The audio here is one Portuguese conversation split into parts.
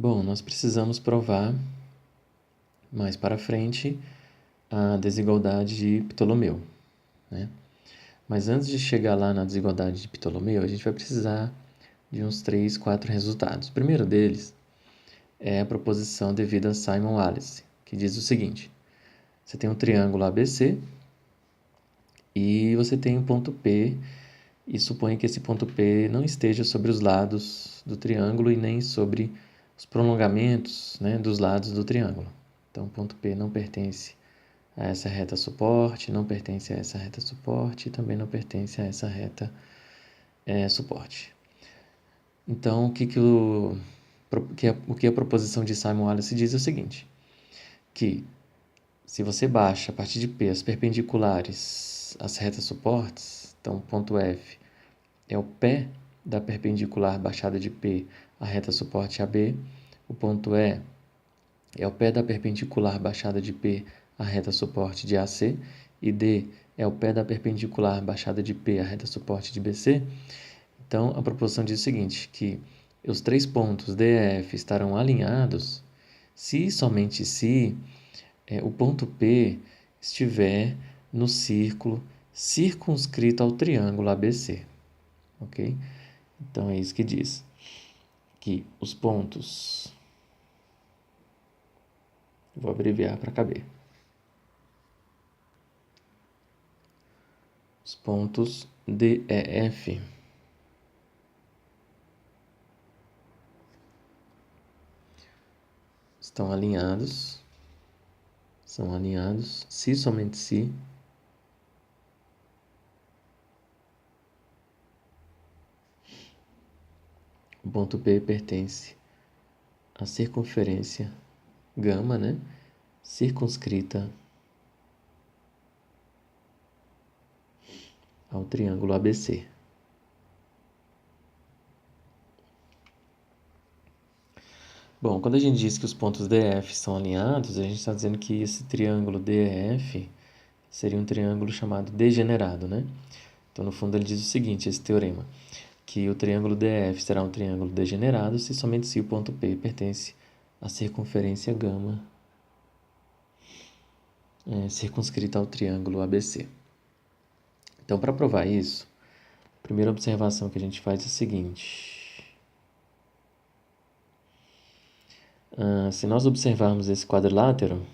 Bom, nós precisamos provar mais para frente a desigualdade de Ptolomeu, né? Mas antes de chegar lá na desigualdade de Ptolomeu, a gente vai precisar de uns 3, 4 resultados. O primeiro deles é a proposição devida a Simon Wallace, que diz o seguinte: você tem um triângulo ABC e você tem um ponto P e supõe que esse ponto P não esteja sobre os lados do triângulo e nem sobre os prolongamentos, né, dos lados do triângulo. Então, o ponto P não pertence a essa reta suporte, não pertence a essa reta suporte e também não pertence a essa reta suporte. Então, o que a proposição de Simon Wallace diz é o seguinte, que se você baixa a partir de P as perpendiculares às retas suportes, então o ponto F é o pé da perpendicular baixada de P à reta suporte AB, o ponto E é o pé da perpendicular baixada de P à reta suporte de AC, e D é o pé da perpendicular baixada de P à reta suporte de BC. Então, a proposição diz o seguinte, que os 3 pontos D e F estarão alinhados se somente se o ponto P estiver no círculo circunscrito ao triângulo ABC. Ok? Então, é isso que diz. Que os pontos... Vou abreviar para caber. Os pontos D e F estão alinhados, são alinhados se somente se o ponto P pertence à circunferência gama, né, circunscrita ao triângulo ABC. Bom, quando a gente diz que os pontos DF são alinhados, a gente está dizendo que esse triângulo DEF seria um triângulo chamado degenerado, né? Então, no fundo, ele diz o seguinte, esse teorema, que o triângulo DF será um triângulo degenerado se somente se o ponto P pertence à circunferência gama circunscrita ao triângulo ABC. Então, para provar isso, a primeira observação que a gente faz é a seguinte. Se nós observarmos esse quadrilátero,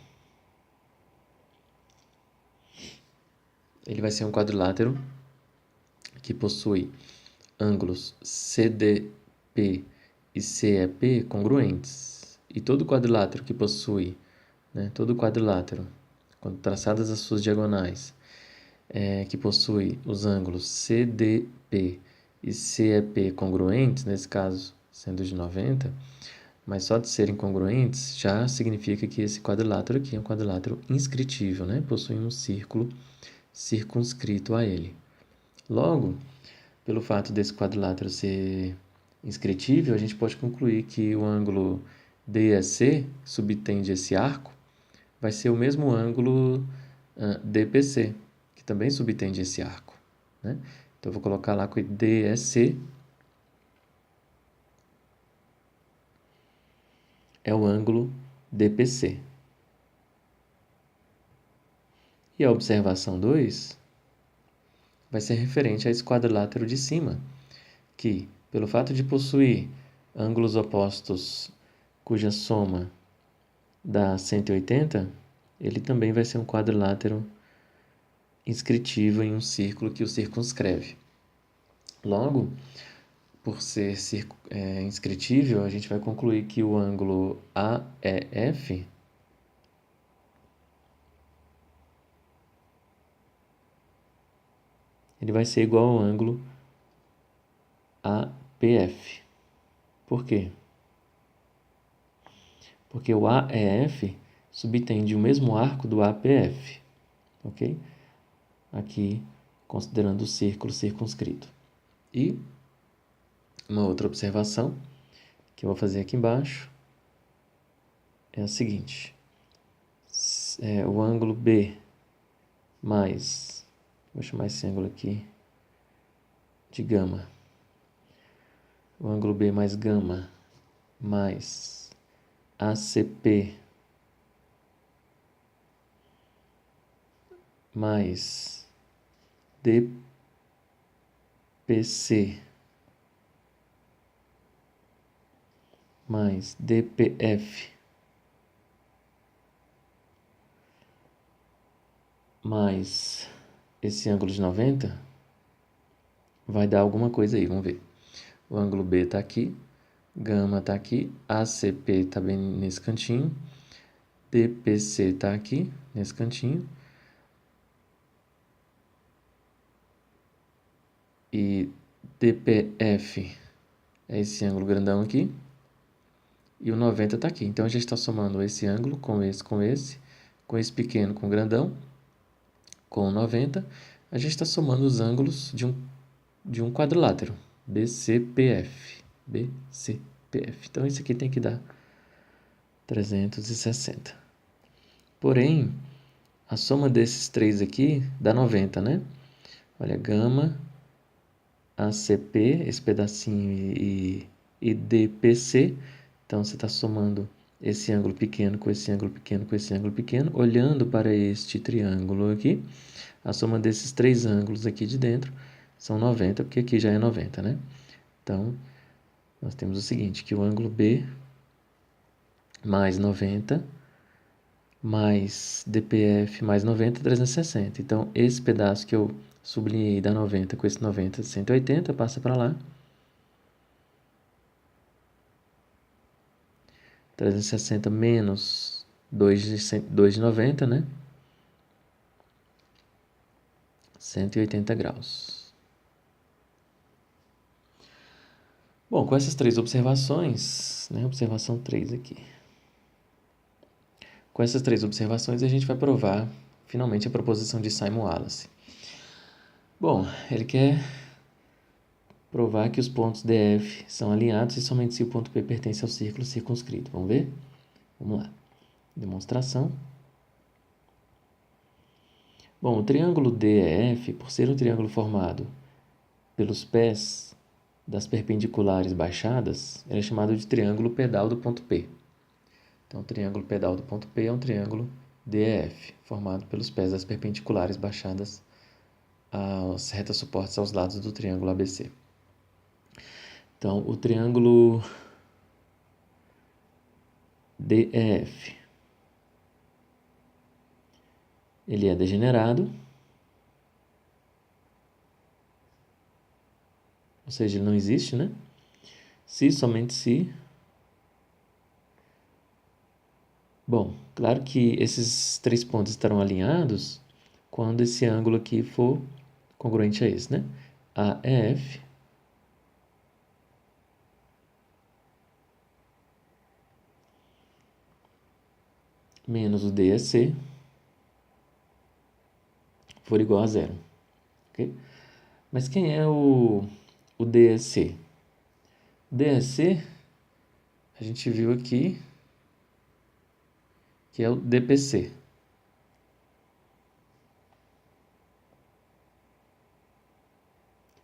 ele vai ser um quadrilátero que possui ângulos CDP e CEP congruentes. E todo quadrilátero que possui, todo quadrilátero, quando traçadas as suas diagonais, que possui os ângulos CDP e CEP congruentes, nesse caso sendo de 90, mas só de serem congruentes já significa que esse quadrilátero aqui é um quadrilátero inscritível, né? Possui um círculo circunscrito a ele. Logo, pelo fato desse quadrilátero ser inscritível, a gente pode concluir que o ângulo DEC, que subtende esse arco, vai ser o mesmo ângulo DPC, que também subtende esse arco, né? Então, eu vou colocar lá que DEC é o ângulo DPC. E a observação 2 vai ser referente a esse quadrilátero de cima, que, pelo fato de possuir ângulos opostos cuja soma dá 180, ele também vai ser um quadrilátero inscritivo em um círculo que o circunscreve. Logo, por ser inscritível, a gente vai concluir que o ângulo AEF ele vai ser igual ao ângulo APF. Por quê? Porque o AEF subtende o mesmo arco do APF, ok? Aqui, considerando o círculo circunscrito. E uma outra observação que eu vou fazer aqui embaixo é a seguinte. O ângulo B mais, vou chamar esse ângulo aqui de gama. O ângulo B mais gama mais ACP mais DPC mais DPF mais esse ângulo de 90, vai dar alguma coisa aí, vamos ver. O ângulo B está aqui, gama está aqui, ACP está bem nesse cantinho, DPC está aqui, nesse cantinho, e DPF é esse ângulo grandão aqui, e o 90 está aqui. Então, a gente está somando esse ângulo com esse pequeno com o grandão, com o 90. A gente está somando os ângulos de um quadrilátero, BCPF. Então, isso aqui tem que dar 360. Porém, a soma desses três aqui dá 90, né? Olha, gama, ACP, esse pedacinho e DPC. Então, você está somando esse ângulo pequeno com esse ângulo pequeno com esse ângulo pequeno, olhando para este triângulo aqui. A soma desses três ângulos aqui de dentro são 90, porque aqui já é 90, né? Então, nós temos o seguinte, que o ângulo B mais 90 mais DPF mais 90, 360. Então, esse pedaço que eu sublinhei da 90 com esse 90, 180, passa para lá. 360 menos 2 de 90, né? 180 graus. Bom, com essas três observações, né? Observação 3 aqui. Com essas três observações, a gente vai provar, finalmente, a proposição de Simon-Wallace. Bom, ele quer provar que os pontos DF são alinhados e somente se o ponto P pertence ao círculo circunscrito. Vamos ver? Vamos lá. Demonstração. Bom, o triângulo DEF, por ser um triângulo formado pelos pés das perpendiculares baixadas, ele é chamado de triângulo pedal do ponto P. Então, o triângulo pedal do ponto P é um triângulo DEF, formado pelos pés das perpendiculares baixadas às retas suportes aos lados do triângulo ABC. Então, o triângulo DEF, ele é degenerado, ou seja, ele não existe, né? Se, somente se. Bom, claro que esses três pontos estarão alinhados quando esse ângulo aqui for congruente a esse, né? AEF menos o DEC for igual a zero. Okay? Mas quem é o DEC? O DEC, a gente viu aqui que é o DPC.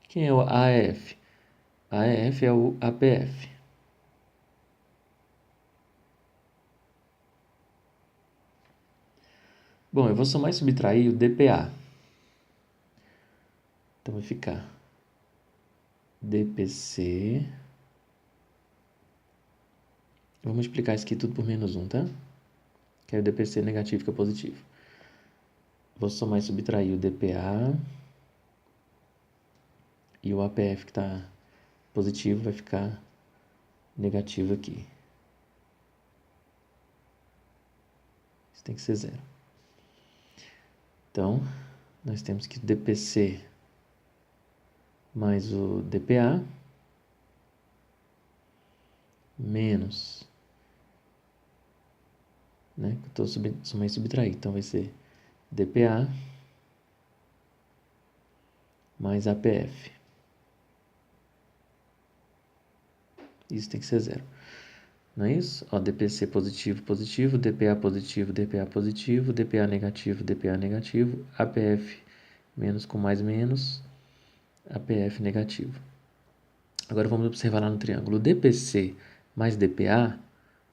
Quem é o AEF? AEF é o APF. Bom, eu vou somar e subtrair o DPA. Então, vai ficar DPC. Vou multiplicar isso aqui tudo por menos 1, tá? Que aí o DPC negativo fica positivo. Vou somar e subtrair o DPA. E o APF que está positivo vai ficar negativo aqui. Isso tem que ser zero. Então, nós temos que DPC mais o DPA menos, né? Eu estou somando e subtrair. Então, vai ser DPA mais APF. Isso tem que ser zero. Não é isso? Ó, DPC positivo, positivo, DPA positivo, DPA positivo, DPA negativo, DPA negativo, APF menos com mais menos, APF negativo. Agora vamos observar lá no triângulo. DPC mais DPA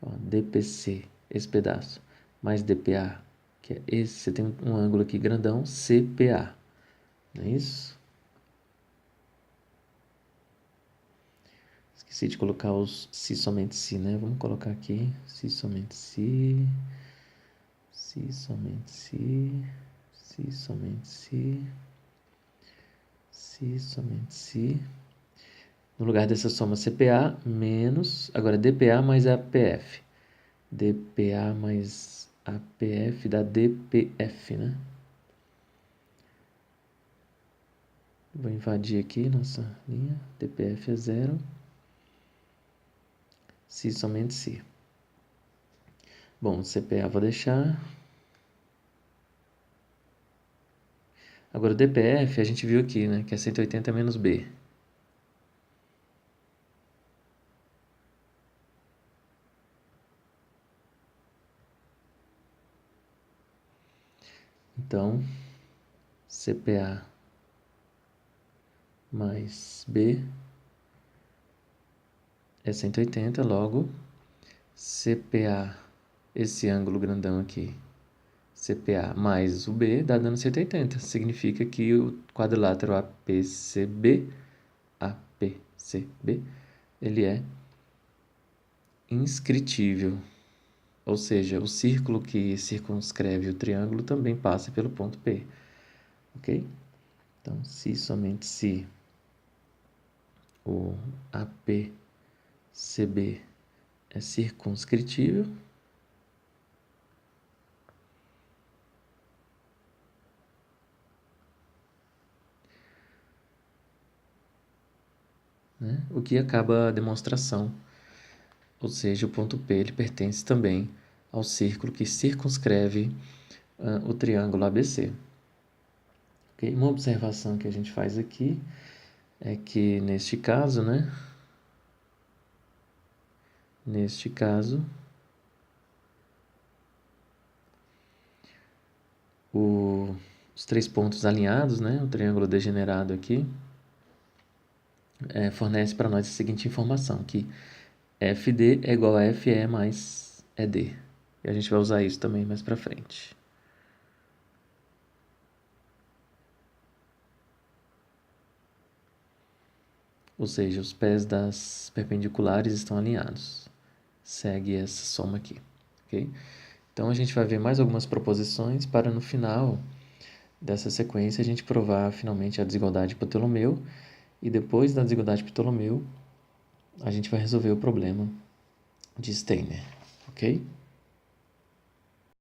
Ó, DPC, esse pedaço, mais DPA, que é esse, você tem um ângulo aqui grandão, CPA, não é isso? Esqueci de colocar os se somente se, né? Vamos colocar aqui, se somente se, se somente se, se somente se, se somente se. No lugar dessa soma CPA menos, agora DPA mais APF. DPA mais APF dá DPF, né? Vou invadir aqui nossa linha. DPF é 0. Se somente se. Bom, CPA vou deixar. Agora o DPF a gente viu aqui, né? Que é 180 menos B. Então, CPA mais B é 180, logo CPA, esse ângulo grandão aqui, CPA mais o B dá dando 180. Significa que o quadrilátero APCB, ele é inscritível. Ou seja, o círculo que circunscreve o triângulo também passa pelo ponto P. Ok? Então, se somente se o APCB é circunscritível, né? O que acaba a demonstração. Ou seja, o ponto P ele pertence também ao círculo que circunscreve o triângulo ABC. Okay? Uma observação que a gente faz aqui é que neste caso, né? Neste caso, os três pontos alinhados, né? O triângulo degenerado aqui, fornece para nós a seguinte informação, que FD é igual a FE mais ED. E a gente vai usar isso também mais para frente. Ou seja, os pés das perpendiculares estão alinhados. Segue essa soma aqui, ok? Então, a gente vai ver mais algumas proposições para no final dessa sequência a gente provar finalmente a desigualdade de Ptolomeu e depois da desigualdade de Ptolomeu a gente vai resolver o problema de Steiner, ok?